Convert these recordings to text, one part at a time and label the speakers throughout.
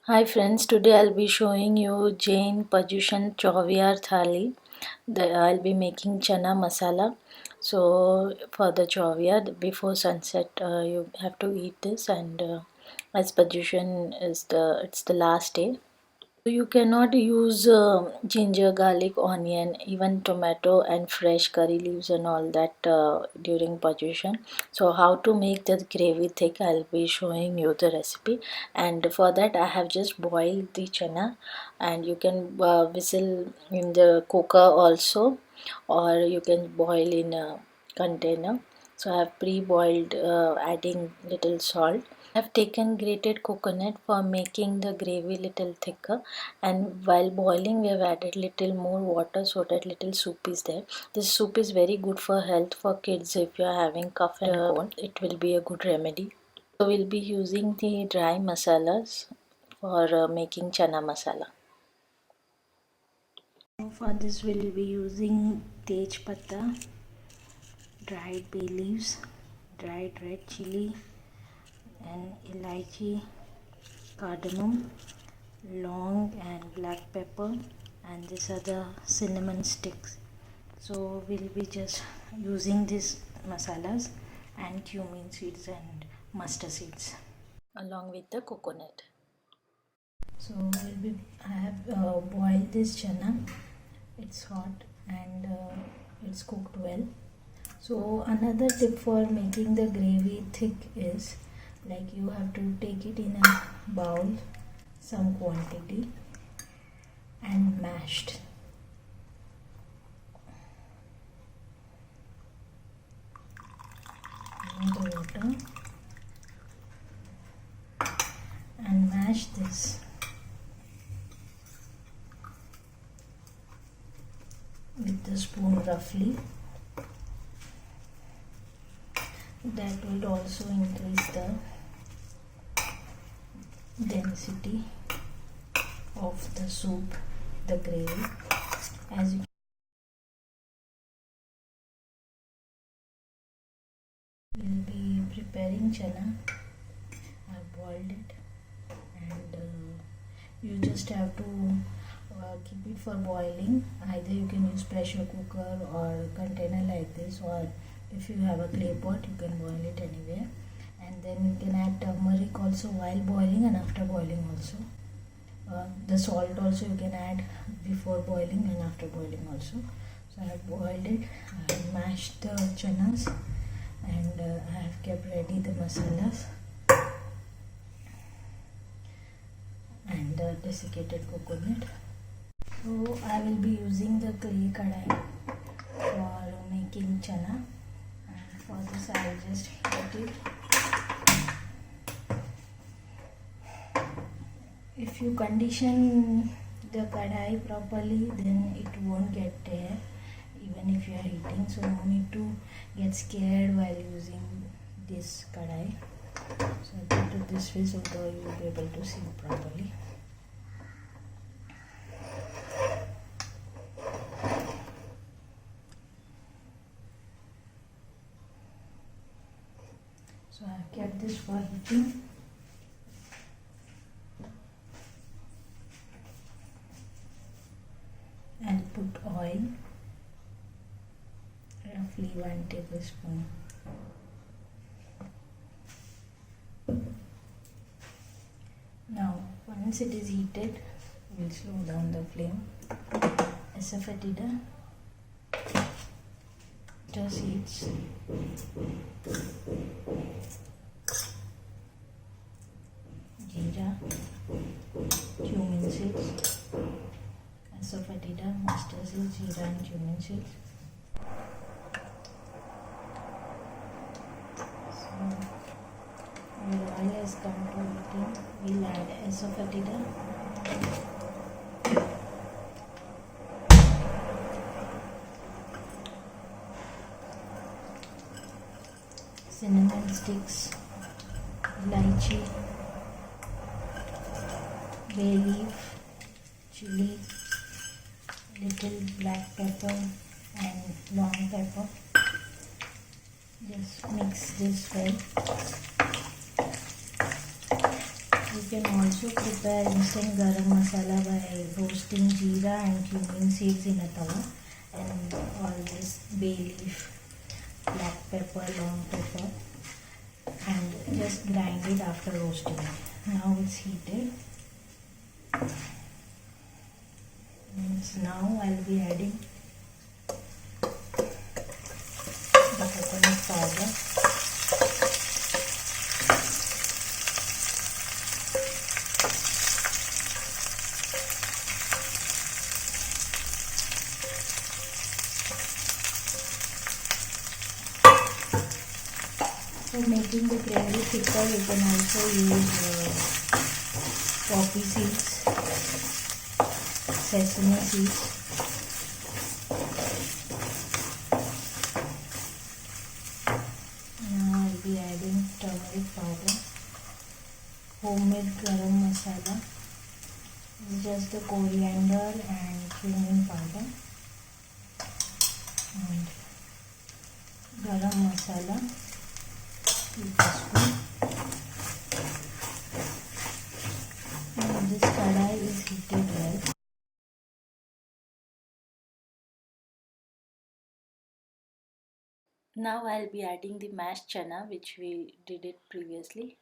Speaker 1: Hi friends, today I'll be showing you Jain Pajushan Choviyar thali. I'll be making Chana Masala. So for the Choviyar, before sunset, you have to eat this, and as Pajushan is it's the last day. You cannot use ginger, garlic, onion, even tomato and fresh curry leaves and all that during Pajushan. So how to make the gravy thick, I'll be showing you the recipe. And for that I have just boiled the chana, and you can whistle in the cooker also, or you can boil in a container. So I have pre-boiled, adding little salt. I've taken grated coconut for making the gravy little thicker, and while boiling we have added little more water so that little soup is there. This soup is very good for health for kids. If you are having cough and cold, it will be a good remedy. So we'll be using the dry masalas for making chana masala. So for this we'll be using tej pata, dried bay leaves, dried red chili, and elaichi, cardamom, long and black pepper, and these are the cinnamon sticks. So we'll be just using these masalas and cumin seeds and mustard seeds along with the coconut. So I have boiled this chana. It's hot and it's cooked well. So another tip for making the gravy thick is, like, you have to take it in a bowl, some quantity, and mashed. The water and mash this with the spoon roughly. That will also increase the density of the soup, the gravy. As you will be preparing chana, I've boiled it, and you just have to keep it for boiling. Either you can use pressure cooker or container like this, or if you have a clay pot you can boil it anywhere. And then you can add turmeric also while boiling and after boiling also. The salt also you can add before boiling and after boiling also. So I have boiled it, I have mashed the chanas, and I have kept ready the masalas and the desiccated coconut. So I will be using the clay kadhai for making chana, and for this I will just heat it. If you condition the kadhai properly, then it won't get tear even if you are heating. So no need to get scared while using this kadhai. So I put it this way so that you will be able to see it properly. So I have kept this for heating. And put oil, roughly 1 tablespoon. Now once it is heated, we'll slow down the flame. Asafoetida, seeds, jeera, cumin seeds, asafoetida, mustard seeds, jeera and cumin seeds. So when oil has come to heating, we'll add asafoetida, cinnamon sticks, elaichi, bay leaf, chili, little black pepper and long pepper. Just mix this well. You can also prepare instant garam masala by roasting jeera and cumin seeds in a tawa, and all this bay leaf, black pepper, long pepper, and just grind it after roasting it. Now it's heated. Now I'll be adding the coconut powder. For making the gravy thicker, you can also use poppy seeds, sesame seeds. Now I'll be adding turmeric powder, homemade garam masala, just the coriander and cumin powder, and garam masala. Now this kadhai is heated well. Now I'll be adding the mashed chana which we did it previously.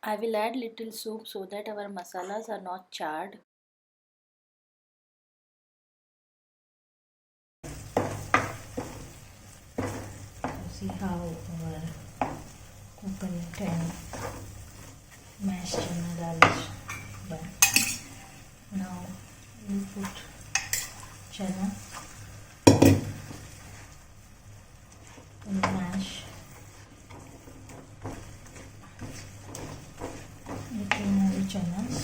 Speaker 1: I will add little soup so that our masalas are not charred. See how our coconut and mashed chana dal is done. Now we put chana and mash between all the chanas.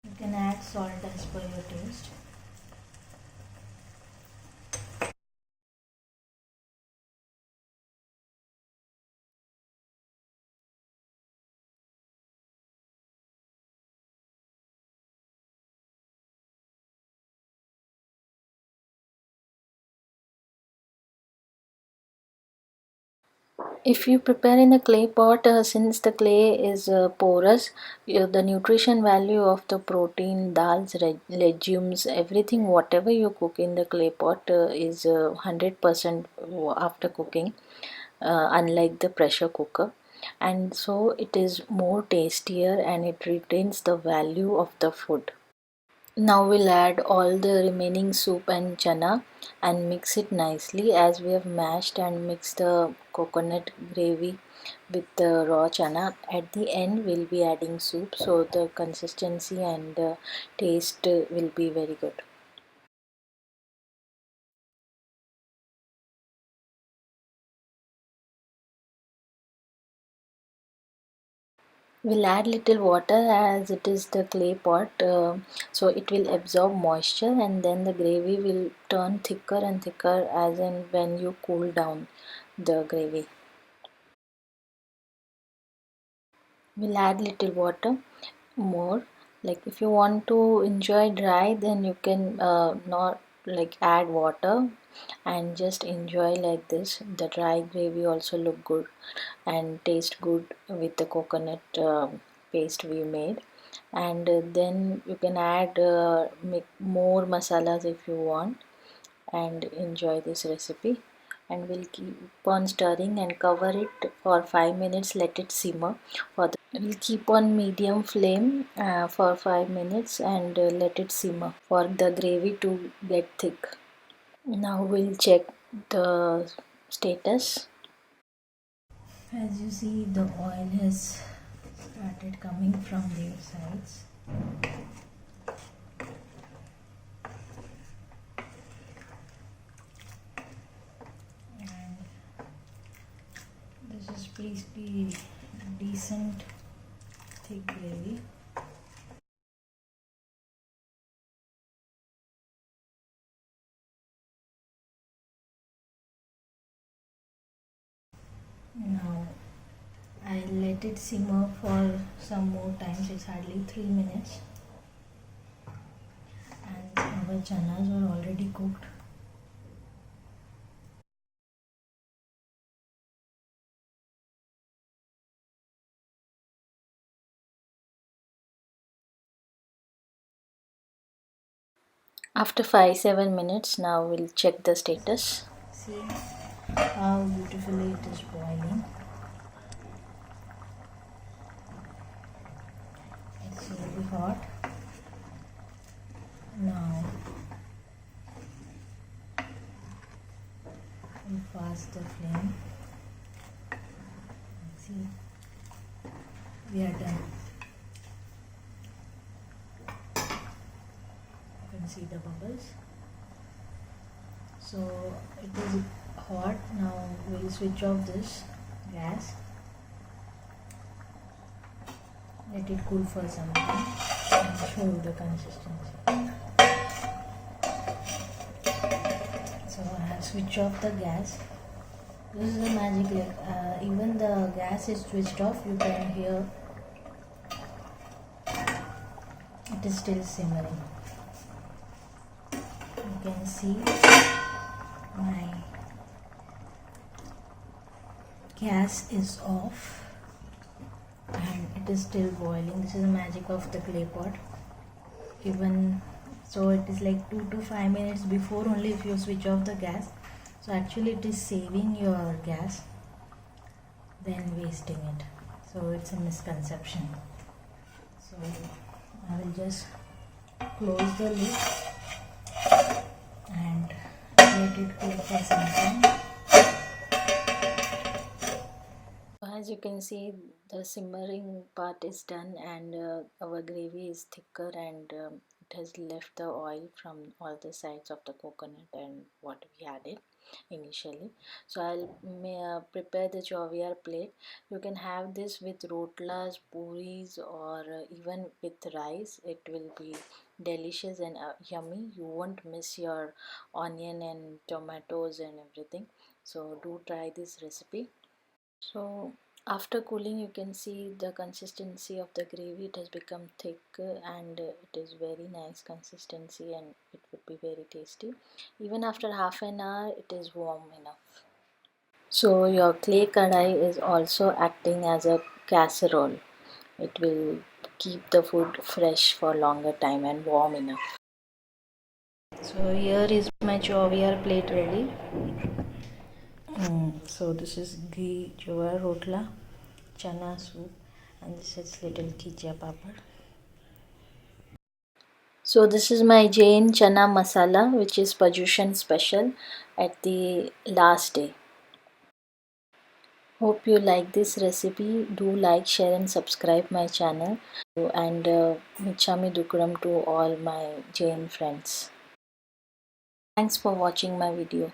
Speaker 1: You can add salt as per your taste. If you prepare in a clay pot, since the clay is porous, the nutrition value of the protein, dals, legumes, everything, whatever you cook in the clay pot is 100% after cooking, unlike the pressure cooker. And so it is more tastier and it retains the value of the food. Now we'll add all the remaining soup and chana and mix it nicely as we have mashed and mixed the coconut gravy with the raw chana. At the end we'll be adding soup, so the consistency and taste will be very good. We'll add little water as it is the clay pot, so it will absorb moisture, and then the gravy will turn thicker and thicker as in when you cool down the gravy. We'll add little water more. Like if you want to enjoy dry, then you can not like add water and just enjoy like this. The dry gravy also look good and taste good with the coconut paste we made. And then you can add make more masalas if you want, and enjoy this recipe. And we'll keep on stirring and cover it for 5 minutes. Let it simmer. We'll keep on medium flame for 5 minutes and let it simmer for the gravy to get thick. Now we'll check the status. As you see, the oil has started coming from their sides. And crispy, decent thick gravy. Now I'll let it simmer for some more times. It's hardly 3 minutes, and our chanas were already cooked. After 5-7 minutes, now we'll check the status. See how beautifully it is boiling. It's really hot. Now we'll fast the flame. See, we are done. You can see the bubbles. So it is hot. Now we'll switch off this gas. Let it cool for some time and show you the consistency. So I have switched off the gas. This is the magic, like even the gas is switched off, you can hear it is still simmering. You can see my gas is off and it is still boiling. This is the magic of the clay pot. Even so, it is like 2 to 5 minutes before only if you switch off the gas. So actually it is saving your gas than wasting it. So it's a misconception. So I will just close the lid and let it cool for some time. As you can see, the simmering part is done, and our gravy is thicker, and it has left the oil from all the sides of the coconut and what we added initially. So I'll prepare the Choviyar plate. You can have this with rotlas, puris, or even with rice. It will be delicious and yummy. You won't miss your onion and tomatoes and everything. So do try this recipe. So after cooling, you can see the consistency of the gravy. It has become thick, and it is very nice consistency, and it would be very tasty. Even after half an hour, it is warm enough. So your clay kadhai is also acting as a casserole. It will keep the food fresh for longer time and warm enough. So here is my Choviyar plate ready. So this is ghee jowar rotla, chana soup, and this is little khichya papad. So this is my Jain Chana Masala, which is Pajushan special at the last day. Hope you like this recipe. Do like, share and subscribe my channel. And Michami Dukram to all my Jain friends. Thanks for watching my video.